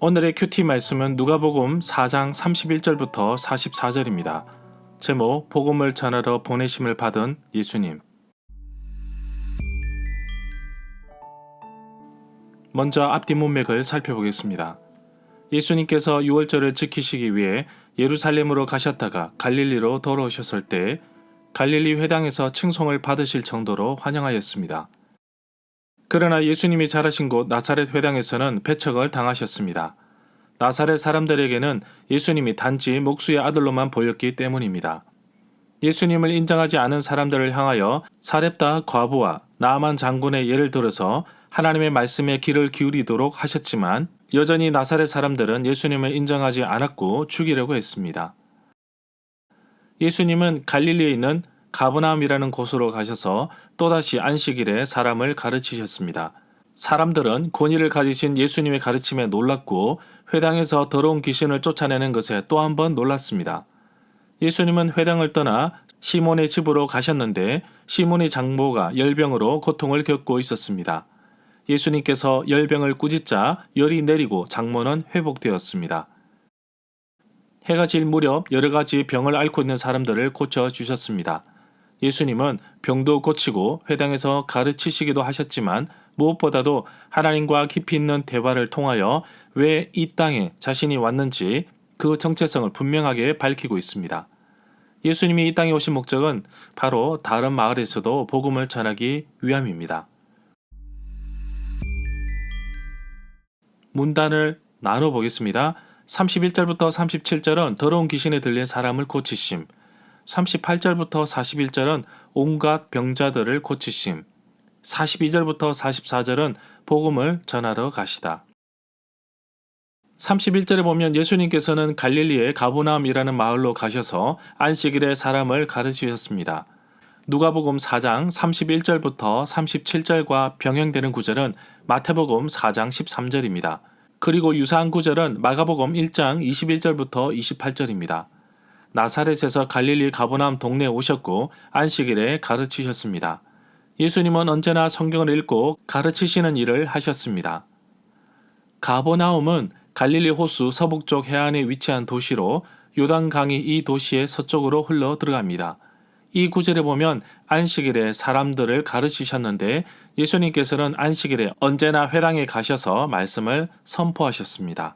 오늘의 큐티 말씀은 누가복음 4장 31절부터 44절입니다. 제목 복음을 전하러 보내심을 받은 예수님. 먼저 앞뒤 문맥을 살펴보겠습니다. 예수님께서 유월절을 지키시기 위해 예루살렘으로 가셨다가 갈릴리로 돌아오셨을 때 갈릴리 회당에서 칭송을 받으실 정도로 환영하였습니다. 그러나 예수님이 자라신 곳 나사렛 회당에서는 배척을 당하셨습니다. 나사렛 사람들에게는 예수님이 단지 목수의 아들로만 보였기 때문입니다. 예수님을 인정하지 않은 사람들을 향하여 사렙다 과부와 나아만 장군의 예를 들어서 하나님의 말씀에 귀를 기울이도록 하셨지만 여전히 나사렛 사람들은 예수님을 인정하지 않았고 죽이려고 했습니다. 예수님은 갈릴리에 있는 가버나움이라는 곳으로 가셔서 또다시 안식일에 사람을 가르치셨습니다. 사람들은 권위를 가지신 예수님의 가르침에 놀랐고 회당에서 더러운 귀신을 쫓아내는 것에 또 한 번 놀랐습니다. 예수님은 회당을 떠나 시몬의 집으로 가셨는데 시몬의 장모가 열병으로 고통을 겪고 있었습니다. 예수님께서 열병을 꾸짖자 열이 내리고 장모는 회복되었습니다. 해가 질 무렵 여러 가지 병을 앓고 있는 사람들을 고쳐주셨습니다. 예수님은 병도 고치고 회당에서 가르치시기도 하셨지만 무엇보다도 하나님과 깊이 있는 대화를 통하여 왜 이 땅에 자신이 왔는지 그 정체성을 분명하게 밝히고 있습니다. 예수님이 이 땅에 오신 목적은 바로 다른 마을에서도 복음을 전하기 위함입니다. 문단을 나눠보겠습니다. 31절부터 37절은 더러운 귀신에 들린 사람을 고치심, 38절부터 41절은 온갖 병자들을 고치심, 42절부터 44절은 복음을 전하러 가시다. 31절에 보면 예수님께서는 갈릴리의 가버나움이라는 마을로 가셔서 안식일에 사람을 가르치셨습니다. 누가복음 4장 31절부터 37절과 병행되는 구절은 마태복음 4장 13절입니다. 그리고 유사한 구절은 마가복음 1장 21절부터 28절입니다. 나사렛에서 갈릴리 가버나움 동네에 오셨고 안식일에 가르치셨습니다. 예수님은 언제나 성경을 읽고 가르치시는 일을 하셨습니다. 가버나움은 갈릴리 호수 서북쪽 해안에 위치한 도시로 요단강이 이 도시의 서쪽으로 흘러 들어갑니다. 이 구절에 보면 안식일에 사람들을 가르치셨는데 예수님께서는 안식일에 언제나 회당에 가셔서 말씀을 선포하셨습니다.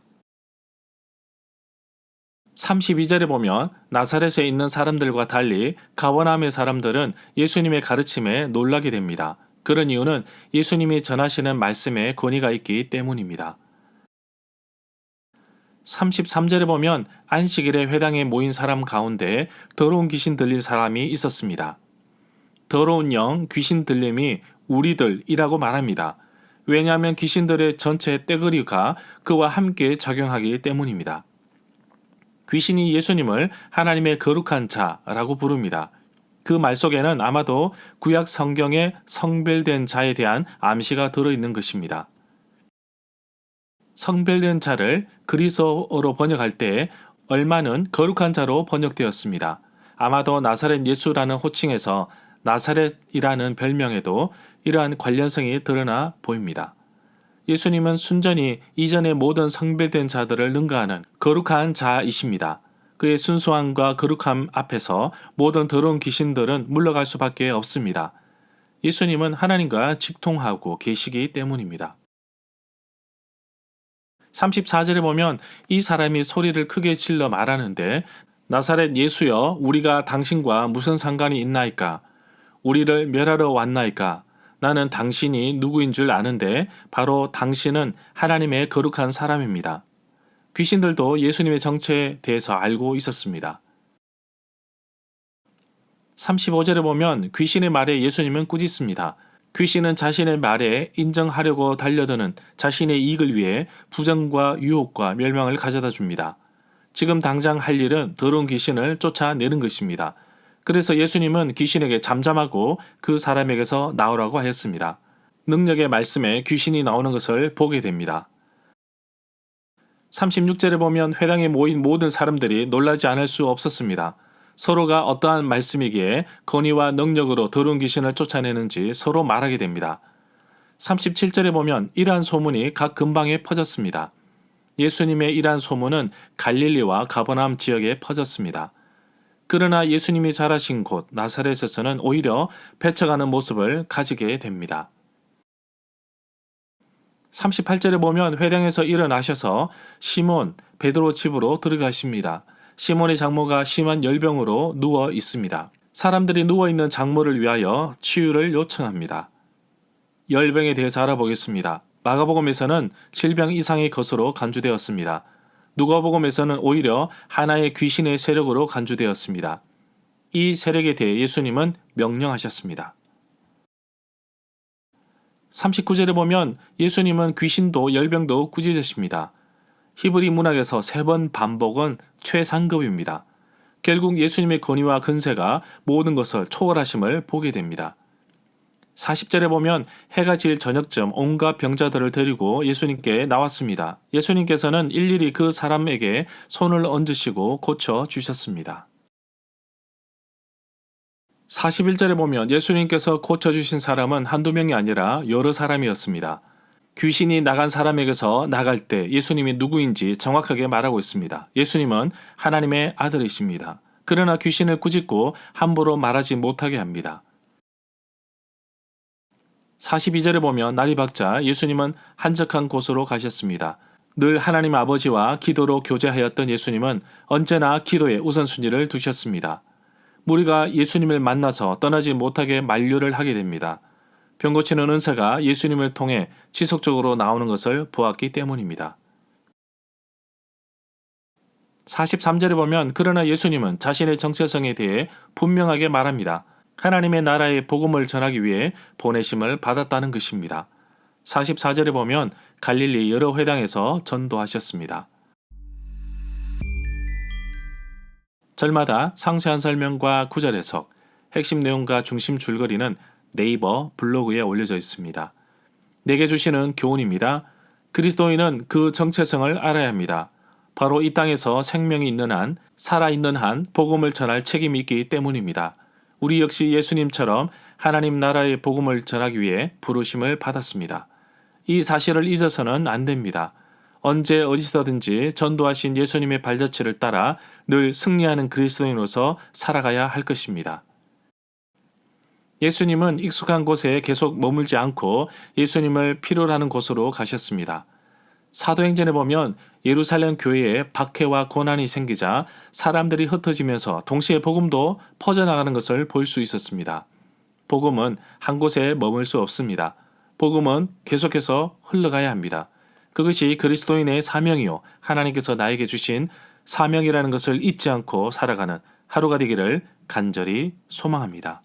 32절에 보면 나사렛에 있는 사람들과 달리 가버나움의 사람들은 예수님의 가르침에 놀라게 됩니다. 그런 이유는 예수님이 전하시는 말씀에 권위가 있기 때문입니다. 33절에 보면 안식일에 회당에 모인 사람 가운데 더러운 귀신 들린 사람이 있었습니다. 더러운 영, 귀신 들림이 우리들이라고 말합니다. 왜냐하면 귀신들의 전체 떼거리가 그와 함께 작용하기 때문입니다. 귀신이 예수님을 하나님의 거룩한 자라고 부릅니다. 그 말 속에는 아마도 구약 성경의 성별된 자에 대한 암시가 들어있는 것입니다. 성별된 자를 그리스어로 번역할 때 얼마는 거룩한 자로 번역되었습니다. 아마도 나사렛 예수라는 호칭에서 나사렛이라는 별명에도 이러한 관련성이 드러나 보입니다. 예수님은 순전히 이전의 모든 성별된 자들을 능가하는 거룩한 자이십니다. 그의 순수함과 거룩함 앞에서 모든 더러운 귀신들은 물러갈 수밖에 없습니다. 예수님은 하나님과 직통하고 계시기 때문입니다. 34절에 보면 이 사람이 소리를 크게 질러 말하는데 나사렛 예수여 우리가 당신과 무슨 상관이 있나이까? 우리를 멸하러 왔나이까? 나는 당신이 누구인 줄 아는데 바로 당신은 하나님의 거룩한 사람입니다. 귀신들도 예수님의 정체에 대해서 알고 있었습니다. 35절에 보면 귀신의 말에 예수님은 꾸짖습니다. 귀신은 자신의 말에 인정하려고 달려드는 자신의 이익을 위해 부정과 유혹과 멸망을 가져다 줍니다. 지금 당장 할 일은 더러운 귀신을 쫓아내는 것입니다. 그래서 예수님은 귀신에게 잠잠하고 그 사람에게서 나오라고 하였습니다. 능력의 말씀에 귀신이 나오는 것을 보게 됩니다. 36절에 보면 회당에 모인 모든 사람들이 놀라지 않을 수 없었습니다. 서로가 어떠한 말씀이기에 권위와 능력으로 더러운 귀신을 쫓아내는지 서로 말하게 됩니다. 37절에 보면 이러한 소문이 각 근방에 퍼졌습니다. 예수님의 이러한 소문은 갈릴리와 가버나움 지역에 퍼졌습니다. 그러나 예수님이 자라신 곳 나사렛에서는 오히려 배쳐가는 모습을 가지게 됩니다. 38절에 보면 회당에서 일어나셔서 시몬, 베드로 집으로 들어가십니다. 시몬의 장모가 심한 열병으로 누워 있습니다. 사람들이 누워있는 장모를 위하여 치유를 요청합니다. 열병에 대해서 알아보겠습니다. 마가복음에서는 질병 이상의 것으로 간주되었습니다. 누가복음에서는 오히려 하나의 귀신의 세력으로 간주되었습니다. 이 세력에 대해 예수님은 명령하셨습니다. 39절에 보면 예수님은 귀신도 열병도 꾸짖으십니다. 히브리 문학에서 3번 반복은 최상급입니다. 결국 예수님의 권위와 근세가 모든 것을 초월하심을 보게 됩니다. 40절에 보면 해가 질 저녁쯤 온갖 병자들을 데리고 예수님께 나왔습니다. 예수님께서는 일일이 그 사람에게 손을 얹으시고 고쳐주셨습니다. 41절에 보면 예수님께서 고쳐주신 사람은 한두 명이 아니라 여러 사람이었습니다. 귀신이 나간 사람에게서 나갈 때 예수님이 누구인지 정확하게 말하고 있습니다. 예수님은 하나님의 아들이십니다. 그러나 귀신을 꾸짖고 함부로 말하지 못하게 합니다. 42절에 보면 날이 밝자 예수님은 한적한 곳으로 가셨습니다. 늘 하나님 아버지와 기도로 교제하였던 예수님은 언제나 기도에 우선순위를 두셨습니다. 무리가 예수님을 만나서 떠나지 못하게 만류를 하게 됩니다. 병 고치는 은사가 예수님을 통해 지속적으로 나오는 것을 보았기 때문입니다. 43절에 보면 그러나 예수님은 자신의 정체성에 대해 분명하게 말합니다. 하나님의 나라의 복음을 전하기 위해 보내심을 받았다는 것입니다. 44절에 보면 갈릴리 여러 회당에서 전도하셨습니다. 절마다 상세한 설명과 구절 해석, 핵심 내용과 중심 줄거리는 네이버 블로그에 올려져 있습니다. 내게 주시는 교훈입니다. 그리스도인은 그 정체성을 알아야 합니다. 바로 이 땅에서 생명이 있는 한, 살아있는 한 복음을 전할 책임이 있기 때문입니다. 우리 역시 예수님처럼 하나님 나라의 복음을 전하기 위해 부르심을 받았습니다. 이 사실을 잊어서는 안 됩니다. 언제 어디서든지 전도하신 예수님의 발자취를 따라 늘 승리하는 그리스도인으로서 살아가야 할 것입니다. 예수님은 익숙한 곳에 계속 머물지 않고 예수님을 필요로 하는 곳으로 가셨습니다. 사도행전에 보면 예루살렘 교회에 박해와 고난이 생기자 사람들이 흩어지면서 동시에 복음도 퍼져나가는 것을 볼 수 있었습니다. 복음은 한 곳에 머물 수 없습니다. 복음은 계속해서 흘러가야 합니다. 그것이 그리스도인의 사명이요 하나님께서 나에게 주신 사명이라는 것을 잊지 않고 살아가는 하루가 되기를 간절히 소망합니다.